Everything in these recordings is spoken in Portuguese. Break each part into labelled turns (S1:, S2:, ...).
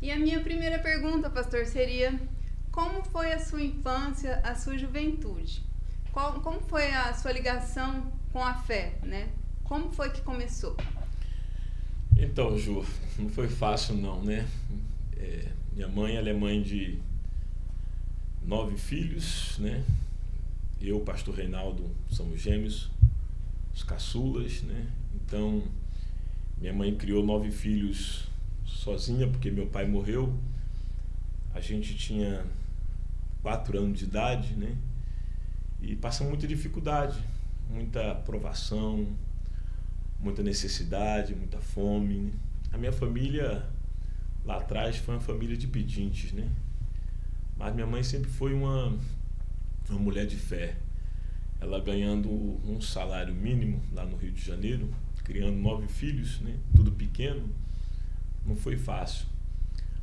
S1: E a minha primeira pergunta, pastor, seria: como foi a sua infância, a sua juventude? Como foi a sua ligação com a fé, né? Como foi que começou?
S2: Então, Ju, não foi fácil não, né? Minha mãe, ela é mãe de 9 filhos, né? Eu, pastor Reinaldo, somos gêmeos, os caçulas, né? Então, minha mãe criou 9 filhos sozinha, porque meu pai morreu. A gente tinha 4 anos de idade, né? E passamos muita dificuldade, muita provação, muita necessidade, muita fome. A minha família lá atrás foi uma família de pedintes, né? Mas minha mãe sempre foi uma mulher de fé. Ela ganhando um salário mínimo lá no Rio de Janeiro, criando 9 filhos, né? Tudo pequeno, não foi fácil.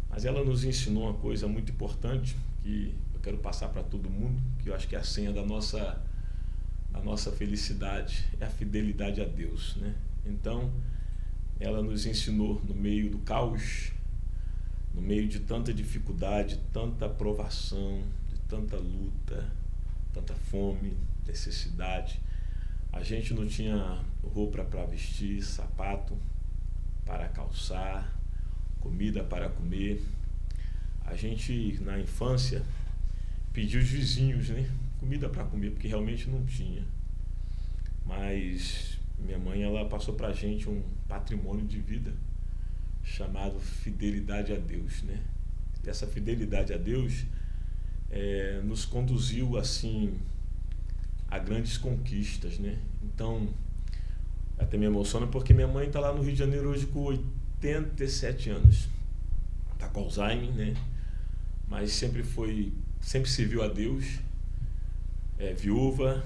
S2: Mas ela nos ensinou uma coisa muito importante que eu quero passar para todo mundo, que eu acho que é a senha da nossa felicidade, é a fidelidade a Deus, né? Então, ela nos ensinou no meio do caos, no meio de tanta dificuldade, tanta provação, de tanta luta, tanta fome, necessidade. A gente não tinha roupa para vestir, sapato para calçar, comida para comer. A gente, na infância, pediu os vizinhos, né, comida para comer, porque realmente não tinha. Mas minha mãe, ela passou para a gente um patrimônio de vida chamado fidelidade a Deus, né? E essa fidelidade a Deus nos conduziu assim a grandes conquistas, né? Então, até me emociona porque minha mãe está lá no Rio de Janeiro hoje com 87 anos. Está com Alzheimer, né? Mas sempre serviu a Deus, viúva,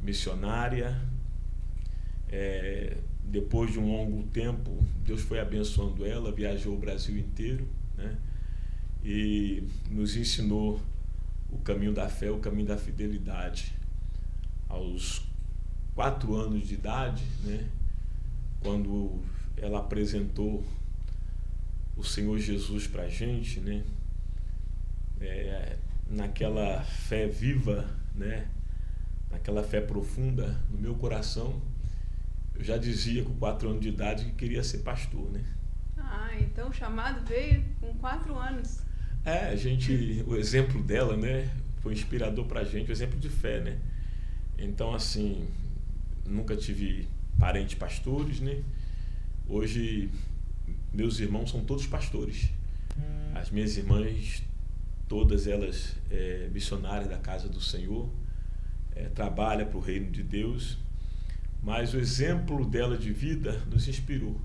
S2: missionária. Depois de um longo tempo, Deus foi abençoando ela, viajou o Brasil inteiro, né? E nos ensinou o caminho da fé, o caminho da fidelidade. Aos 4 anos de idade, né? Quando ela apresentou o Senhor Jesus para a gente, né? Naquela fé viva, né? Naquela fé profunda no meu coração, eu já dizia com 4 anos de idade que queria ser pastor, né?
S1: Ah, então o chamado veio com 4 anos.
S2: O exemplo dela, né, foi inspirador pra gente, o exemplo de fé, né? Então, assim, nunca tive parentes pastores, né? Hoje, meus irmãos são todos pastores. As minhas irmãs, todas elas missionárias da casa do Senhor, trabalham para o reino de Deus, mas o exemplo dela de vida nos inspirou.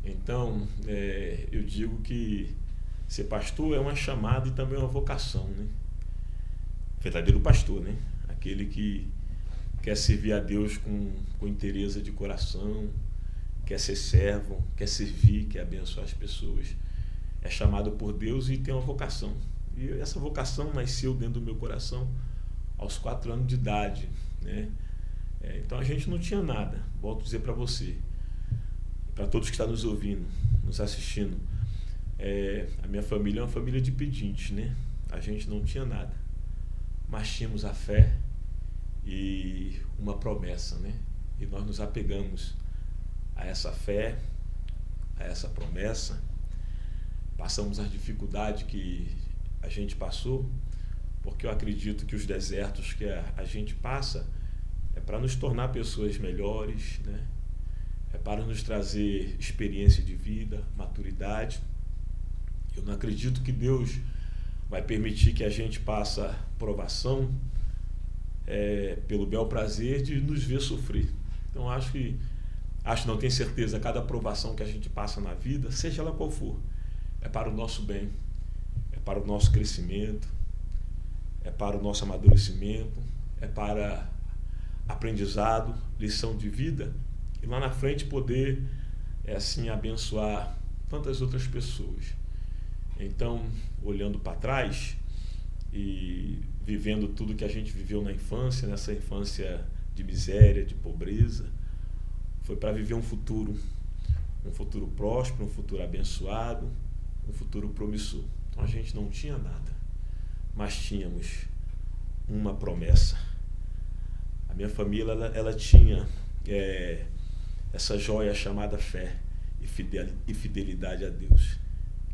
S2: Então, eu digo que ser pastor é uma chamada e também uma vocação, né? Verdadeiro pastor, né? Aquele que quer servir a Deus com interesse de coração, quer ser servo, quer servir, quer abençoar as pessoas. É chamado por Deus e tem uma vocação. E essa vocação nasceu dentro do meu coração aos 4 anos de idade, né? Então a gente não tinha nada, volto a dizer para você, para todos que estão nos ouvindo, nos assistindo. A minha família é uma família de pedintes, né? A gente não tinha nada, mas tínhamos a fé e uma promessa, né? E nós nos apegamos a essa fé, a essa promessa. Passamos as dificuldades que a gente passou, porque eu acredito que os desertos que a gente passa é para nos tornar pessoas melhores, né? É para nos trazer experiência de vida, maturidade. Eu não acredito que Deus vai permitir que a gente passe provação pelo bel prazer de nos ver sofrer. Então não tenho certeza, cada provação que a gente passa na vida, seja ela qual for, é para o nosso bem, é para o nosso crescimento, é para o nosso amadurecimento, é para aprendizado, lição de vida, e lá na frente poder assim abençoar tantas outras pessoas. Então, olhando para trás e vivendo tudo que a gente viveu na infância, nessa infância de miséria, de pobreza, foi para viver um futuro próspero, um futuro abençoado, um futuro promissor. Então a gente não tinha nada, mas tínhamos uma promessa. A minha família ela tinha essa joia chamada fé e fidelidade a Deus,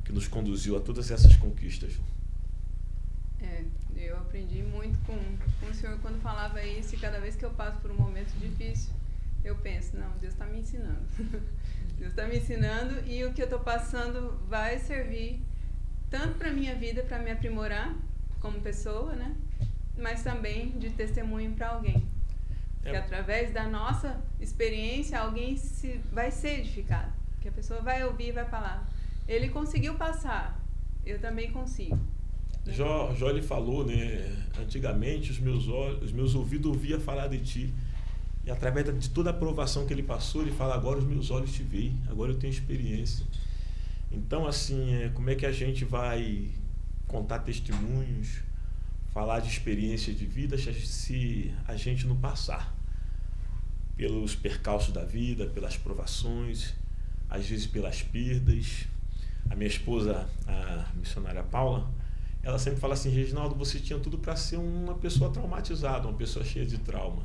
S2: que nos conduziu a todas essas conquistas.
S1: Eu aprendi muito com o senhor quando falava isso, e cada vez que eu passo por um momento difícil, eu penso, não, Deus está me ensinando. Deus está me ensinando, e o que eu estou passando vai servir tanto para a minha vida, para me aprimorar como pessoa, né? Mas também de testemunho para alguém. Que através da nossa experiência, alguém vai ser edificado. Que a pessoa vai ouvir e vai falar, ele conseguiu passar, eu também consigo.
S2: Jó ele falou, né? Antigamente os meus ouvidos ouviam falar de ti. E através de toda a provação que ele passou, ele fala, agora os meus olhos te veem, agora eu tenho experiência. Então, assim, como é que a gente vai contar testemunhos, falar de experiência de vida, se a gente não passar pelos percalços da vida, pelas provações, às vezes pelas perdas. A minha esposa, a missionária Paula, ela sempre fala assim, Reginaldo, você tinha tudo para ser uma pessoa traumatizada, uma pessoa cheia de trauma.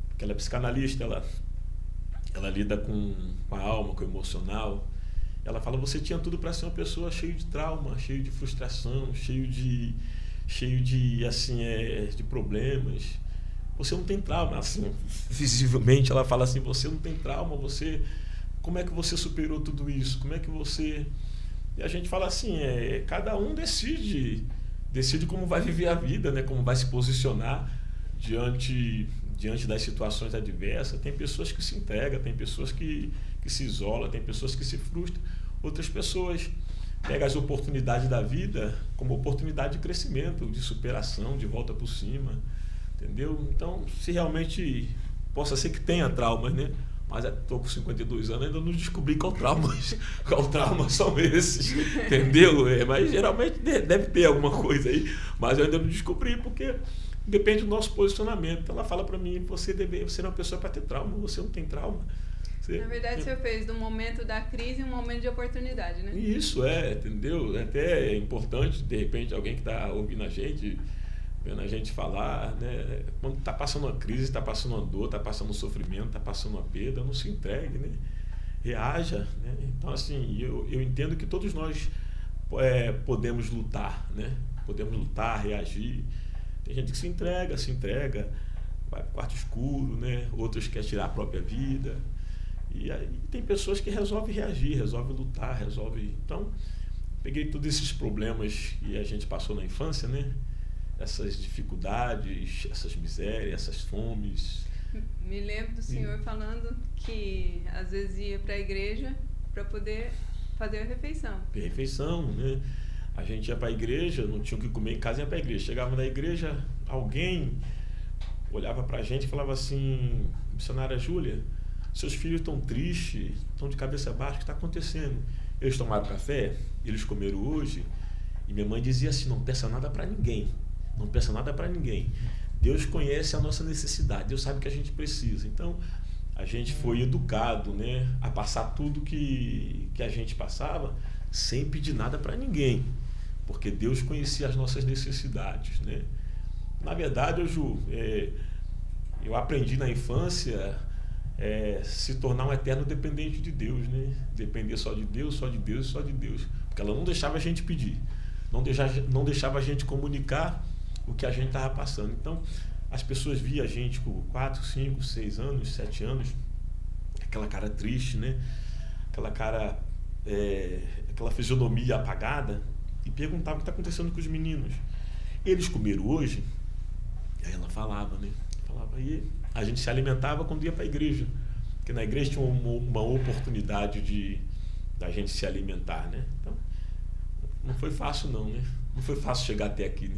S2: Porque ela é psicanalista, ela lida com a alma, com o emocional. Ela fala, você tinha tudo para ser uma pessoa cheia de trauma, cheia de frustração, cheio de assim, de problemas. Você não tem trauma, assim, visivelmente ela fala assim, você não tem trauma, como é que você superou tudo isso? Como é que você... E a gente fala assim, cada um decide como vai viver a vida, né? Como vai se posicionar diante das situações adversas. Tem pessoas que se entregam, tem pessoas que se isolam, tem pessoas que se frustram. Outras pessoas pegam as oportunidades da vida como oportunidade de crescimento, de superação, de volta por cima, entendeu? Então, se realmente possa ser que tenha traumas, né? Mas estou com 52 anos, ainda não descobri qual trauma são esses, entendeu? Mas geralmente deve ter alguma coisa aí, mas eu ainda não descobri, porque depende do nosso posicionamento. Então ela fala para mim, você é uma pessoa para ter trauma, você não tem trauma.
S1: Na verdade, o senhor fez do momento da crise um momento de oportunidade, né?
S2: Isso, entendeu? Até é importante, de repente, alguém que está ouvindo a gente, vendo a gente falar, né? Quando está passando uma crise, está passando uma dor, está passando um sofrimento, está passando uma perda, não se entregue, né? Reaja, né? Então, assim, eu entendo que todos nós podemos lutar, né? Podemos lutar, reagir. Tem gente que se entrega, vai para o quarto escuro, né? Outros querem tirar a própria vida. E aí tem pessoas que resolvem reagir, resolvem lutar, Então, peguei todos esses problemas que a gente passou na infância, né? Essas dificuldades, essas misérias, essas fomes.
S1: Me lembro do senhor falando que às vezes ia para a igreja para poder fazer a refeição.
S2: Refeição, né? A gente ia para a igreja, não tinha o que comer em casa, ia para a igreja. Chegava na igreja, alguém olhava para a gente e falava assim, missionária Júlia, seus filhos estão tristes, estão de cabeça baixa, o que está acontecendo? Eles tomaram café, eles comeram hoje, e minha mãe dizia assim, não peça nada para ninguém, não peça nada para ninguém. Deus conhece a nossa necessidade, Deus sabe o que a gente precisa. Então, a gente foi educado, né, a passar tudo que a gente passava, sem pedir nada para ninguém, porque Deus conhecia as nossas necessidades, né? Na verdade, eu aprendi na infância se tornar um eterno dependente de Deus, né? Depender só de Deus, só de Deus, só de Deus. Porque ela não deixava a gente pedir, não deixava a gente comunicar o que a gente estava passando. Então, as pessoas viam a gente com 4, 5, 6 anos, 7 anos, aquela cara triste, né? Aquela cara, aquela fisionomia apagada, e perguntavam o que está acontecendo com os meninos. Eles comeram hoje? Aí ela falava, né? E a gente se alimentava quando ia para a igreja, porque na igreja tinha uma oportunidade da gente se alimentar, né? Então, não foi fácil não, né? Não foi fácil chegar até aqui, né?